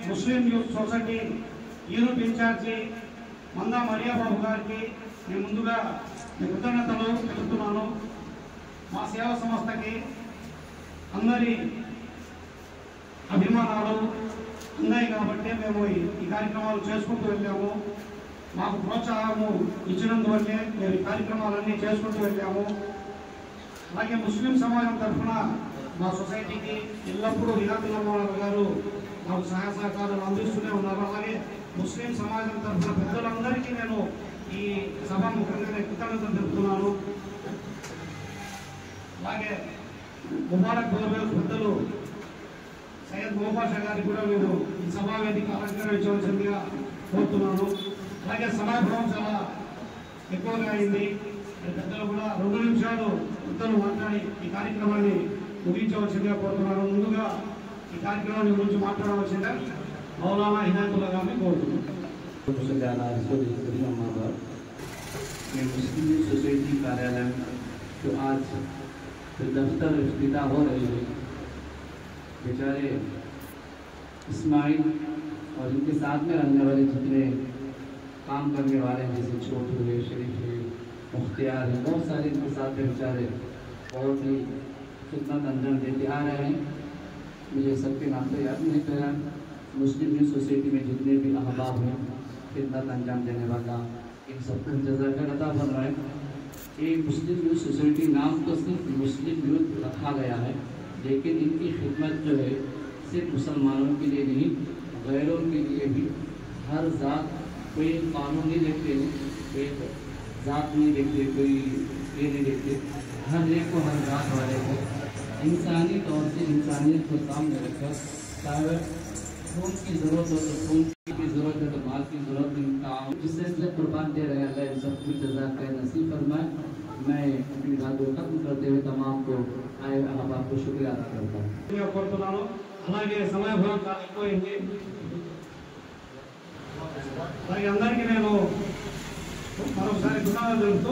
ముస్లిం youth society unit incharge Manda Maria Babu గారికి నేను ముందుగా కృతజ్ఞతలు తెలుపుతున్నాను. మా సేవా సంస్థకి అందరి అభిమానాలు ఉన్నాయి కాబట్టి మేము ఈ కార్యక్రమాలు చేసుకుంటూ వెళ్ళాము. మాకు ప్రోత్సాహము ఇచ్చినందువల్లే మేము ఈ కార్యక్రమాలన్నీ చేసుకుంటూ వెళ్ళాము. అలాగే ముస్లిం సమాజం తరఫున మా సొసైటీకి ఎల్లప్పుడూ వినాయకుల గారు మాకు సహాయ సహకారాలు అందిస్తూనే ఉన్నారు. అలాగే ముస్లిం సమాజం తరఫున పెద్దలందరికీ నేను ఈ సభాముఖంగా కృతజ్ఞతలు తెలుపుతున్నాను. అలాగే ముబారక్ బోర్వెల్ పెద్దలు సయ్యద్ మోబాషా గారికి కూడా నేను ఈ సభా వేదిక అలంకరించవలసిందిగా కోరుతున్నాను. అలాగే సమయభావం చాలా ఎక్కువగా అయింది. పెద్దలు కూడా 2 నిమిషాలు పెద్దలు మాట్లాడి ఈ కార్యక్రమాన్ని ముగించవలసిందిగా కోరుతున్నాను. ముందుగా ఈ కార్యక్రమాన్ని గురించి మాట్లాడవలసిందిగా మౌలానా హిదాయతుల్లా గారిని కోరుతున్నాను. मुस्लिम सोसाइटी कार्यालय जो आज दफ्तर इफ्तिताह हो रही है, बेचारे इस्माइल और इनके साथ में रहने वाले जितने काम करने वाले हैं जैसे छोटू है, शरीफ है, मुख्तियार है, बहुत सारे इनके साथ में बेचारे बहुत ही खिदमत अंजाम देते आ रहे हैं। मुझे सबके नाम तो याद नहीं करा। मुस्लिम यूथ सोसाइटी में जितने भी अहबाब हैं खिदमत अंजाम देने वाला, इन सबको जज़ाकल्लाह अता फरमाए। ये मुस्लिम यूथ सोसाइटी नाम तो सिर्फ मुस्लिम यूथ रखा गया है, लेकिन इनकी खिदमत जो है सिर्फ मुसलमानों के लिए नहीं, गैरों के लिए भी, हर ज़ात, कोई कानून नहीं देखते, कोई ज़ात नहीं देखते, कोई ये नहीं देखते, हर एक को, हर ज़ात वाले को इंसानी तौर से इंसानियत को सामने रखकर, चाहे खून की ज़रूरत हो तो खून की ज़रूरत है तो माल की ज़रूरत नहीं, जिससे इसलिए कुर्बान दे रहे हैं। अल्लाह सब कुछ जज़ाक नसीब फरमाए। मैं अपनी बात को खत्म करते हुए तमाम को आए अहबाब को शुक्रिया अदा करता हूँ। అలాగే సమయభావం చాలా ఎక్కువైంది. అలాగే అందరికీ నేను మరొకసారి ధన్యవాదాలు తెలుపుతూ